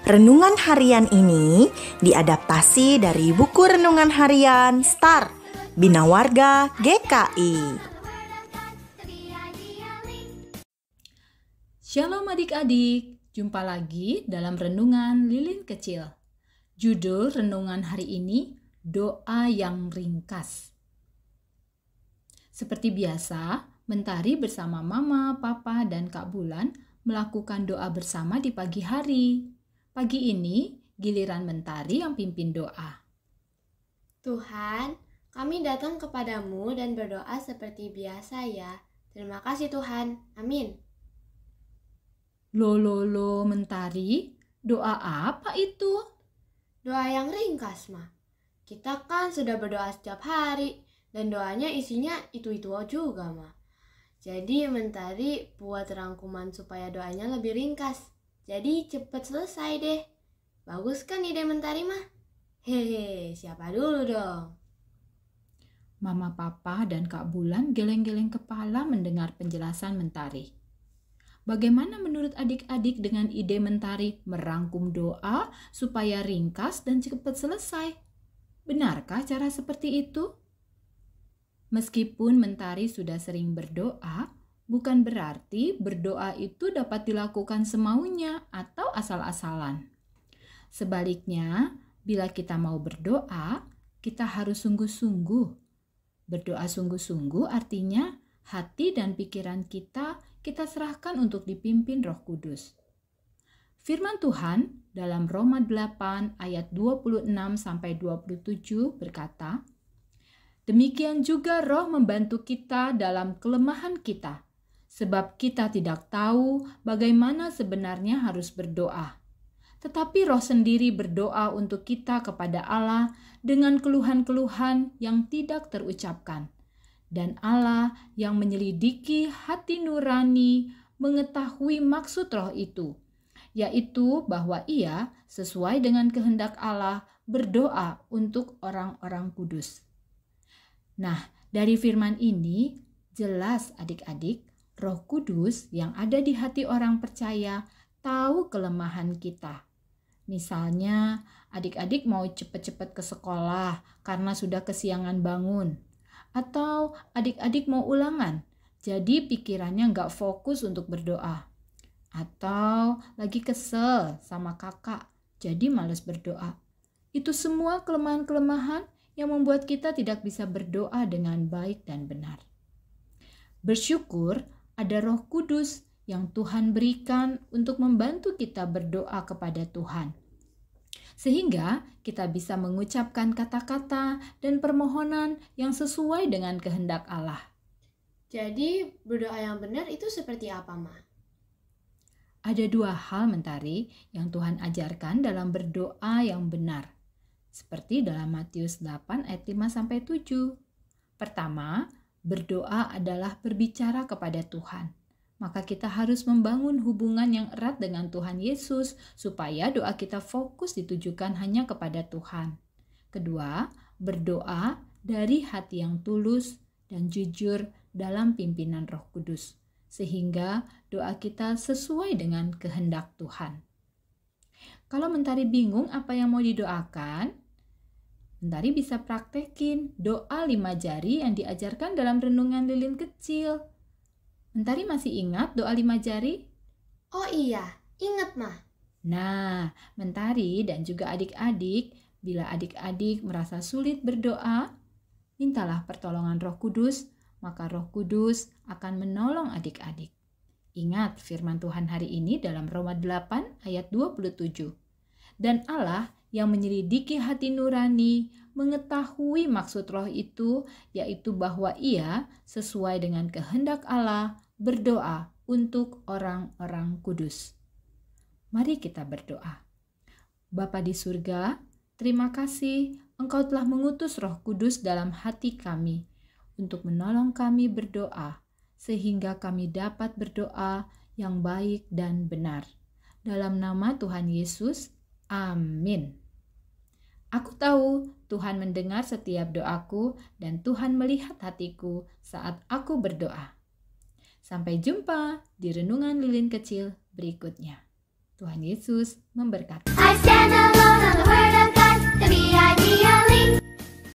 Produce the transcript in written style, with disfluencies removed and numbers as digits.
Renungan harian ini diadaptasi dari buku renungan harian Star Bina Warga GKI. Shalom adik-adik, jumpa lagi dalam Renungan Lilin Kecil. Judul renungan hari ini, Doa yang Ringkas. Seperti biasa, Mentari bersama Mama, Papa, dan Kak Bulan melakukan doa bersama di pagi hari. Pagi ini, giliran Mentari yang pimpin doa. Tuhan, kami datang kepadamu dan berdoa seperti biasa ya. Terima kasih Tuhan. Amin. Loh, Mentari, doa apa itu? Doa yang ringkas, Ma. Kita kan sudah berdoa setiap hari, dan doanya isinya itu-itu juga, Ma. Jadi Mentari buat rangkuman supaya doanya lebih ringkas. Jadi cepet selesai deh. Bagus kan ide Mentari, Ma? Hehe, siapa dulu dong? Mama, Papa, dan Kak Bulan geleng-geleng kepala mendengar penjelasan Mentari. Bagaimana menurut adik-adik dengan ide Mentari merangkum doa supaya ringkas dan cepat selesai? Benarkah cara seperti itu? Meskipun Mentari sudah sering berdoa, bukan berarti berdoa itu dapat dilakukan semaunya atau asal-asalan. Sebaliknya, bila kita mau berdoa, kita harus sungguh-sungguh. Berdoa sungguh-sungguh artinya hati dan pikiran kita serahkan untuk dipimpin Roh Kudus. Firman Tuhan dalam Roma 8 ayat 26-27 berkata, "Demikian juga Roh membantu kita dalam kelemahan kita, sebab kita tidak tahu bagaimana sebenarnya harus berdoa. Tetapi Roh sendiri berdoa untuk kita kepada Allah dengan keluhan-keluhan yang tidak terucapkan. Dan Allah yang menyelidiki hati nurani mengetahui maksud Roh itu, yaitu bahwa Ia sesuai dengan kehendak Allah berdoa untuk orang-orang kudus." Nah, dari firman ini jelas adik-adik, Roh Kudus yang ada di hati orang percaya tahu kelemahan kita. Misalnya, adik-adik mau cepat-cepat ke sekolah karena sudah kesiangan bangun. Atau adik-adik mau ulangan, jadi pikirannya nggak fokus untuk berdoa. Atau lagi kesel sama kakak, jadi malas berdoa. Itu semua kelemahan-kelemahan yang membuat kita tidak bisa berdoa dengan baik dan benar. Bersyukur ada Roh Kudus yang Tuhan berikan untuk membantu kita berdoa kepada Tuhan. Sehingga kita bisa mengucapkan kata-kata dan permohonan yang sesuai dengan kehendak Allah. Jadi berdoa yang benar itu seperti apa, Ma? Ada dua hal Mentari yang Tuhan ajarkan dalam berdoa yang benar. Seperti dalam Matius 8 ayat 5-7. Pertama, berdoa adalah berbicara kepada Tuhan. Maka kita harus membangun hubungan yang erat dengan Tuhan Yesus supaya doa kita fokus ditujukan hanya kepada Tuhan. Kedua, berdoa dari hati yang tulus dan jujur dalam pimpinan Roh Kudus, sehingga doa kita sesuai dengan kehendak Tuhan. Kalau Mentari bingung apa yang mau didoakan, Mentari bisa praktekin doa 5 jari yang diajarkan dalam renungan lilin kecil. Mentari masih ingat doa 5 jari? Oh iya, ingat, Ma. Nah, Mentari dan juga adik-adik, bila adik-adik merasa sulit berdoa, mintalah pertolongan Roh Kudus, maka Roh Kudus akan menolong adik-adik. Ingat firman Tuhan hari ini dalam Roma 8 ayat 27. Dan Allah yang menyelidiki hati nurani mengetahui maksud Roh itu, yaitu bahwa Ia sesuai dengan kehendak Allah berdoa untuk orang-orang kudus. Mari kita berdoa. Bapa di surga, terima kasih Engkau telah mengutus Roh Kudus dalam hati kami untuk menolong kami berdoa, sehingga kami dapat berdoa yang baik dan benar. Dalam nama Tuhan Yesus, amin. Aku tahu Tuhan mendengar setiap doaku dan Tuhan melihat hatiku saat aku berdoa. Sampai jumpa di renungan lilin kecil berikutnya. Tuhan Yesus memberkati. I stand